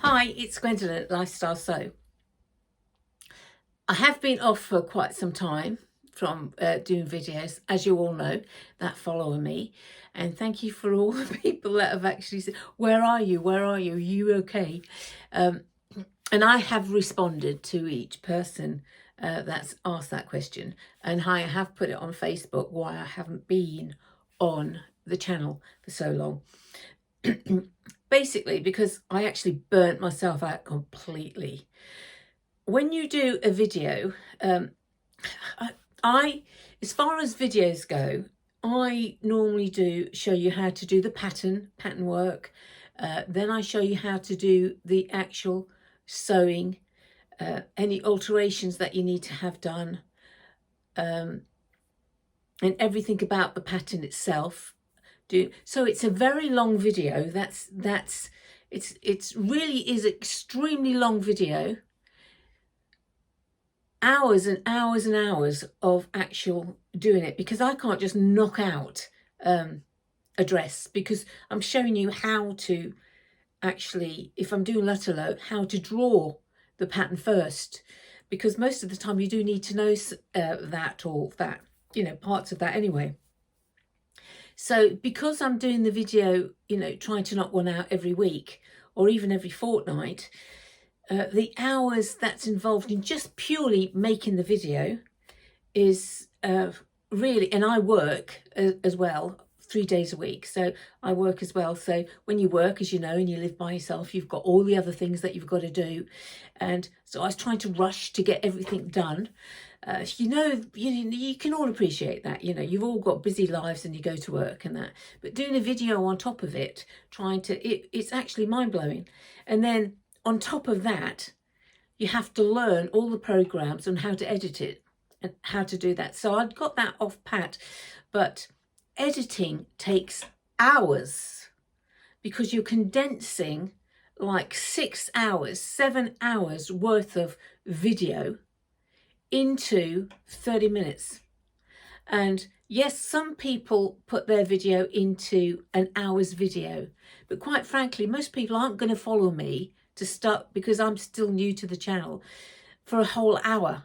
Hi, it's Gwendolyn at Lifestyle Sew. I have been off for quite some time from doing videos, as you all know, that follow me. And thank you for all the people that have actually said, where are you? Where are you? Are you okay? Um, and I have responded to each person that's asked that question. And I have put it on Facebook why I haven't been on the channel for so long. Basically, because I actually burnt myself out completely. When you do a video, I, as far as videos go, I normally do show you how to do the pattern work. Then I show you how to do the actual sewing, any alterations that you need to have done, and everything about the pattern itself. So it's a very long video. It's really is extremely long video. Hours and hours and hours of actual doing it, because I can't just knock out a dress, because I'm showing you how to actually, if I'm doing letter how to draw the pattern first, because most of the time you do need to know that, or that, parts of that anyway. So because I'm doing the video, trying to knock one out every week or even every fortnight, the hours that's involved in just purely making the video is really, and I work as well 3 days a week, so I work as well. So when you work, as you know, and you live by yourself, you've got all the other things that you've got to do, and so I was trying to rush to get everything done. You can all appreciate that, you've all got busy lives and you go to work and that, but doing a video on top of it, it's actually mind-blowing. And then on top of that, you have to learn all the programs on how to edit it and how to do that. So I'd got that off pat, but editing takes hours, because you're condensing like 6 hours, 7 hours worth of video into 30 minutes. And yes, some people put their video into an hour's video, but quite frankly, most people aren't going to follow me to start, because I'm still new to the channel, for a whole hour.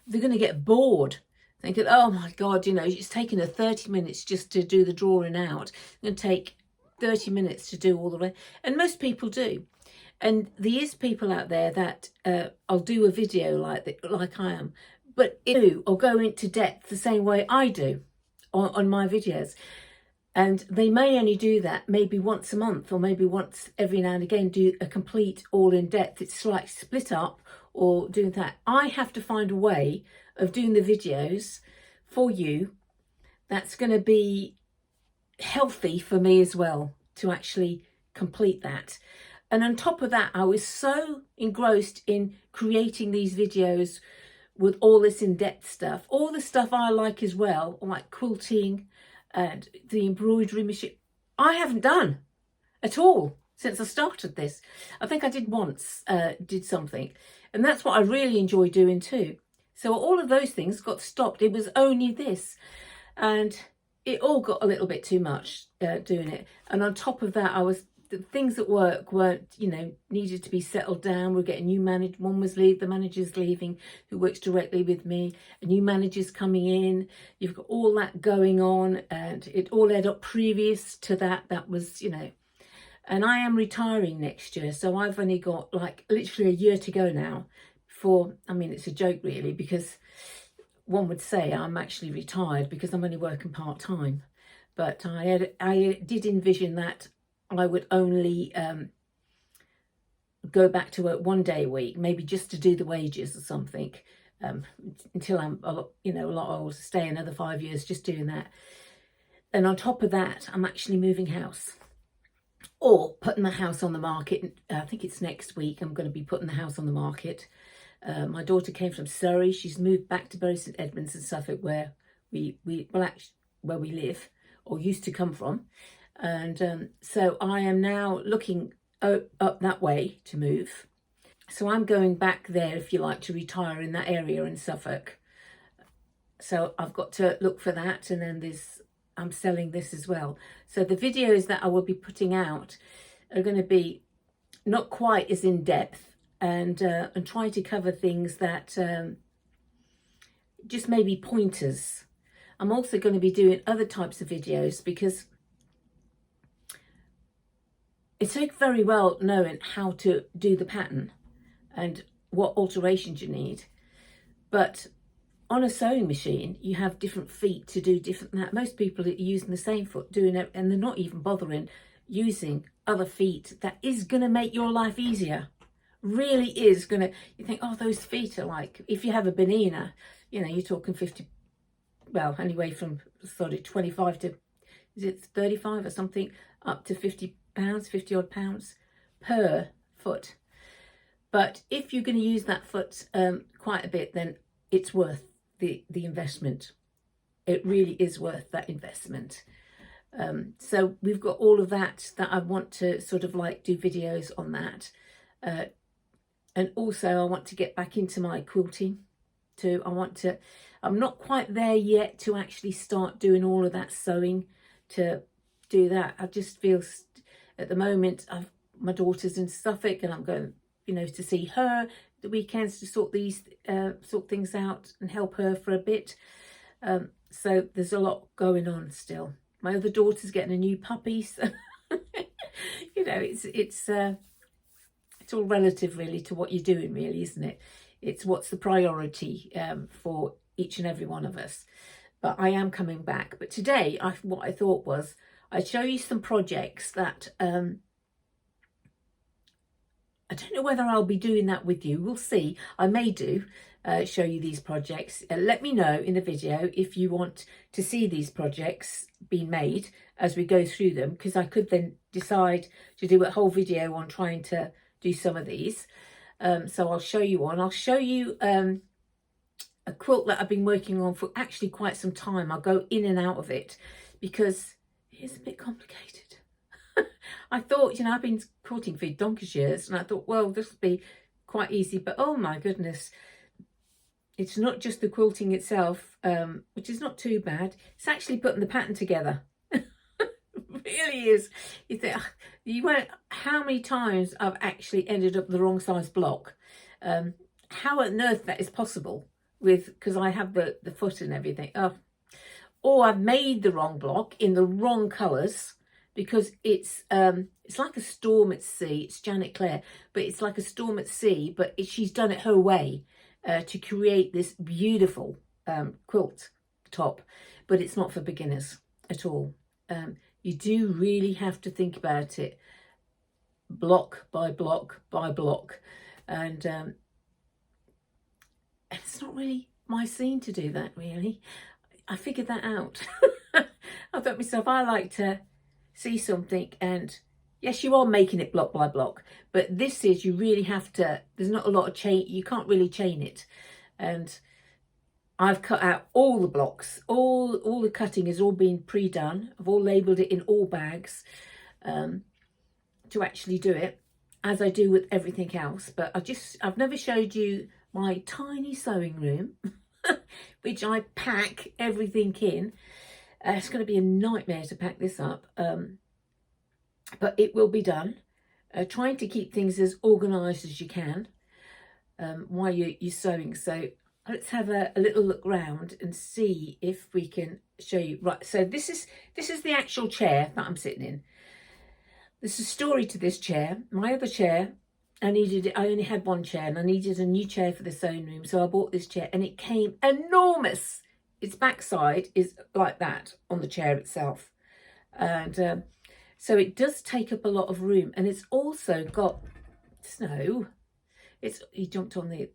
They're going to get bored thinking, oh my God, it's taking her 30 minutes just to do the drawing out. It's going to take 30 minutes to do all the way. And most people do. And there is people out there that I'll do a video like I am, but or go into depth the same way I do on my videos. And they may only do that maybe once a month, or maybe once every now and again, do a complete all in depth. It's like split up or doing that. I have to find a way of doing the videos for you that's going to be healthy for me as well, to actually complete that. And on top of that, I was so engrossed in creating these videos with all this in-depth stuff, all the stuff I like as well, like quilting and the embroidery machine, I haven't done at all since I started this. I think I did once, did something, and that's what I really enjoy doing too. So all of those things got stopped. It was only this, and it all got a little bit too much doing it. And on top of that, the things at work weren't, needed to be settled down. We're getting new manager. One was the manager's leaving, who works directly with me. A new manager's coming in. You've got all that going on, and it all led up previous to that. That was, and I am retiring next year. So I've only got like literally a year to go now before, it's a joke really, because one would say I'm actually retired because I'm only working part-time. But I did envision that I would only go back to work 1 day a week, maybe just to do the wages or something, until I'm a lot older, stay another 5 years just doing that. And on top of that, I'm actually moving house, or putting the house on the market. I think it's next week I'm going to be putting the house on the market. My daughter came from Surrey. She's moved back to Bury St Edmunds in Suffolk, where we live, or used to come from. And so I am now looking up that way to move. So I'm going back there, if you like, to retire in that area in Suffolk. So I've got to look for that. And then I'm selling this as well. So the videos that I will be putting out are going to be not quite as in depth, and try to cover things that just maybe pointers. I'm also going to be doing other types of videos because it's so very well knowing how to do the pattern and what alterations you need. But on a sewing machine, you have different feet to do different that. Most people are using the same foot doing it, and they're not even bothering using other feet. That is going to make your life easier. Really is going to. You think, oh, those feet are like, if you have a banana, you know, you're talking 50, well, anyway, from sort of 25 to, is it 35 or something, up to 50 pounds, 50 odd pounds per foot. But if you're going to use that foot quite a bit, then it's worth the investment. It really is worth that investment. So we've got all of that I want to sort of like do videos on that. And also I want to get back into my quilting too. I'm not quite there yet to actually start doing all of that sewing to do that. I just feel at the moment my daughter's in Suffolk and I'm going, you know, to see her the weekends to sort things out and help her for a bit. So there's a lot going on still. My other daughter's getting a new puppy, so you know, it's all relative really to what you're doing, really, isn't it? It's what's the priority for each and every one of us. But I am coming back. But today, what I thought was I'd show you some projects that I don't know whether I'll be doing that with you. We'll see. I may do show you these projects. Let me know in the video if you want to see these projects being made as we go through them, because I could then decide to do a whole video on trying to do some of these. So I'll show you one. I'll show you a quilt that I've been working on for actually quite some time. I'll go in and out of it because it is a bit complicated. I thought, you know, I've been quilting for donkey's years, and I thought, well, this will be quite easy. But oh my goodness, it's not just the quilting itself, which is not too bad. It's actually putting the pattern together. It really is. You think, you won't, how many times I've actually ended up the wrong size block. How on earth that is possible because I have the foot and everything. Or I've made the wrong block in the wrong colours. Because it's like a storm at sea. It's Janet Clare, but it's like a storm at sea. But she's done it her way to create this beautiful quilt top. But it's not for beginners at all. You do really have to think about it block by block by block. And it's not really my scene to do that, really. I figured that out. I thought myself, I like to see something, and yes, you are making it block by block, but this is, you really have to, there's not a lot of chain, you can't really chain it. And I've cut out all the blocks, all the cutting has all been pre-done. I've all labelled it in all bags to actually do it, as I do with everything else. But I've never showed you my tiny sewing room which I pack everything in. It's going to be a nightmare to pack this up, but it will be done. Trying to keep things as organised as you can while you're sewing. So let's have a little look round and see if we can show you. Right, so this is the actual chair that I'm sitting in. There's a story to this chair. My other chair, I only had one chair and I needed a new chair for the sewing room. So I bought this chair and it came enormous. Its backside is like that on the chair itself. And so it does take up a lot of room. And it's also got snow. He jumped on the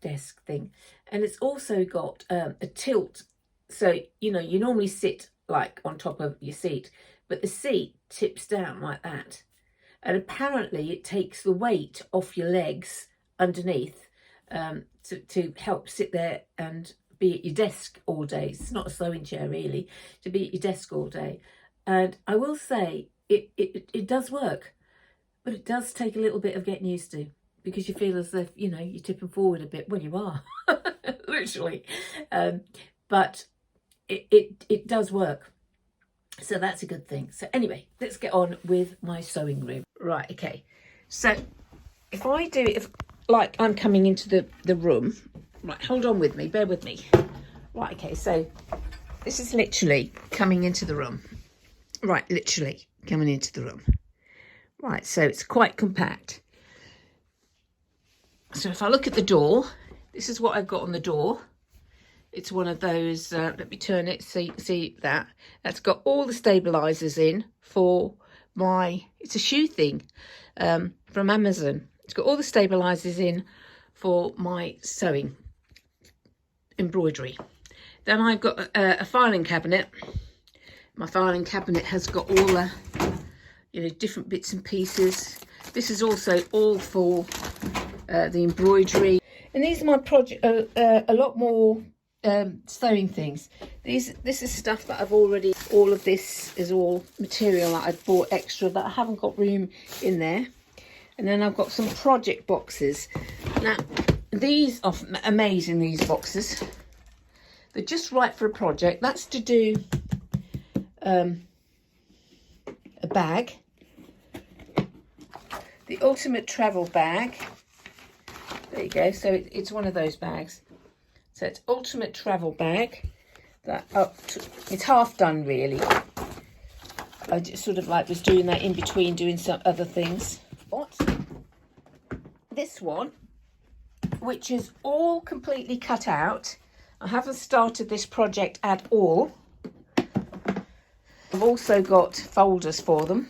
desk thing. And it's also got a tilt. So, you know, you normally sit like on top of your seat, but the seat tips down like that. And apparently it takes the weight off your legs underneath to help sit there and be at your desk all day. It's not a sewing chair really, to be at your desk all day. And I will say it does work, but it does take a little bit of getting used to, because you feel as if, you know, you're tipping forward a bit. Well, you are, literally. But it does work. So that's a good thing. So anyway, let's get on with my sewing room. Right, okay. So if I do it, like I'm coming into the room, right, hold on with me, bear with me. Right, okay, so this is literally coming into the room. Right, literally coming into the room. Right, so it's quite compact. So if I look at the door, this is what I've got on the door. It's one of those, let me turn it, see that. That's got all the stabilisers in for my, it's a shoe thing from Amazon. It's got all the stabilisers in for my sewing, embroidery. Then I've got a filing cabinet. My filing cabinet has got all the, different bits and pieces. This is also all for the embroidery. And these are my project, a lot more sewing things. This is stuff that I've already, all of this is all material that I've bought extra that I haven't got room in there. And then I've got some project boxes. Now, these are amazing, these boxes. They're just right for a project. That's to do a bag. The ultimate travel bag. There you go. So it's one of those bags. So it's ultimate travel bag. It's half done really. I just sort of like was doing that in between doing some other things. What? This one, which is all completely cut out. I haven't started this project at all. I've also got folders for them.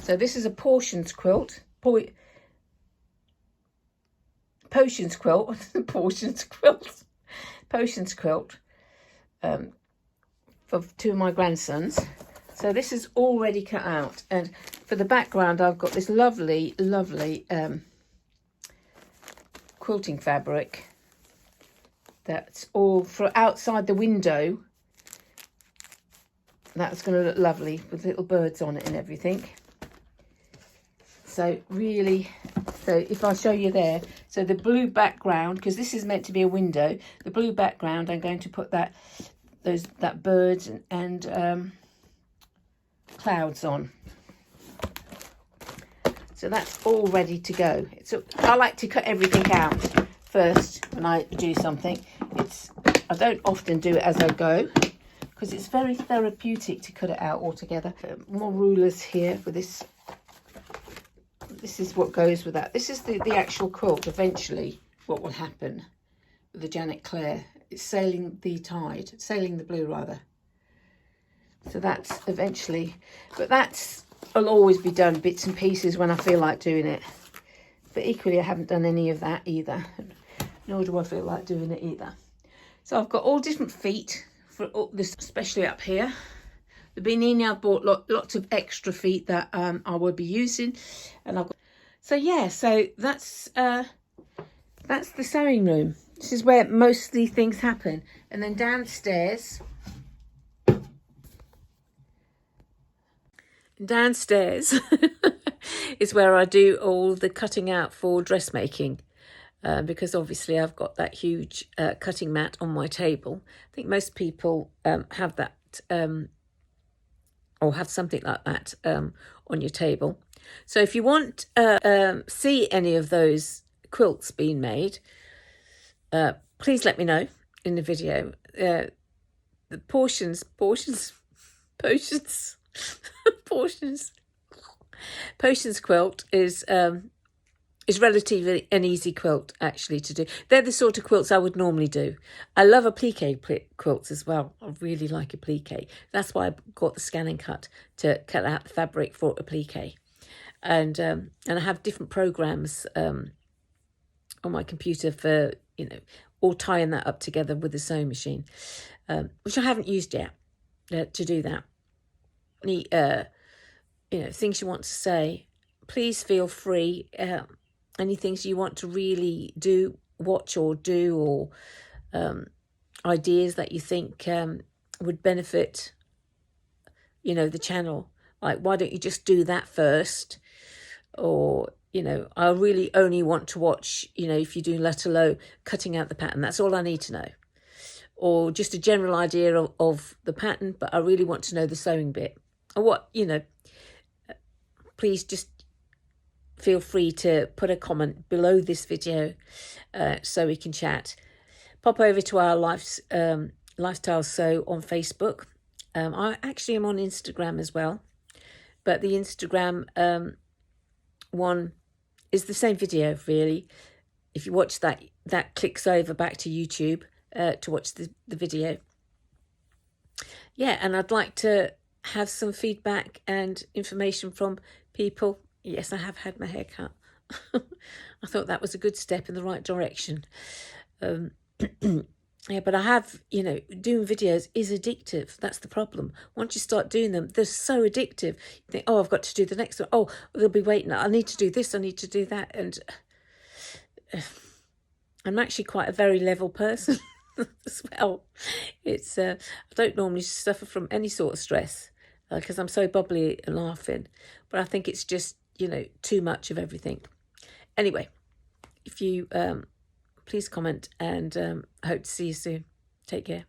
So this is a portions quilt. Potions quilt. Portions quilt. Potions quilt. For two of my grandsons. So this is already cut out. And for the background, I've got this lovely, lovely quilting fabric. That's all for outside the window. That's going to look lovely with little birds on it and everything. So really, so if I show you there, so the blue background, because this is meant to be a window, the blue background, I'm going to put that birds and clouds on. So that's all ready to go. I like to cut everything out first when I do something. I don't often do it as I go because it's very therapeutic to cut it out altogether. More rulers here for this. This is what goes with that. This is the actual quilt. Eventually, what will happen with the Janet Clare? It's sailing the tide, sailing the blue rather. So that's eventually, but will always be done bits and pieces when I feel like doing it. But equally, I haven't done any of that either, nor do I feel like doing it either. So I've got all different feet for all this, especially up here. The Benini, I bought lots of extra feet that I will be using, and I've got. So yeah, so that's the sewing room. This is where mostly things happen, and then downstairs. Downstairs is where I do all the cutting out for dressmaking. Because obviously I've got that huge cutting mat on my table. I think most people have that or have something like that on your table. So if you want see any of those quilts being made, please let me know in the video. The portions quilt is relatively an easy quilt actually to do. They're the sort of quilts I would normally do. I love applique quilts as well. I really like applique. That's why I got the scan and cut to cut out the fabric for applique. And I have different programs on my computer for, all tying that up together with the sewing machine, which I haven't used yet to do that. Any, things you want to say, please feel free. Any things you want to really watch or do, or ideas that you think would benefit, the channel. Like, why don't you just do that first? Or, I really only want to watch, if you do letter low, cutting out the pattern. That's all I need to know. Or just a general idea of the pattern, but I really want to know the sewing bit. Or what, please just feel free to put a comment below this video so we can chat. Pop over to our Lifestyle Sew on Facebook. I actually am on Instagram as well, but the Instagram one is the same video, really. If you watch that, that clicks over back to YouTube to watch the video. Yeah, and I'd like to have some feedback and information from people. Yes, I have had my hair cut. I thought that was a good step in the right direction. Yeah, but I have, you know, doing videos is addictive. That's the problem. Once you start doing them, they're so addictive. You think, oh, I've got to do the next one. Oh, they'll be waiting. I need to do this. I need to do that. And I'm actually quite a very level person as well. It's I don't normally suffer from any sort of stress because I'm so bubbly and laughing. But I think it's just, you know, too much of everything. Anyway, if you... please comment, and I hope to see you soon. Take care.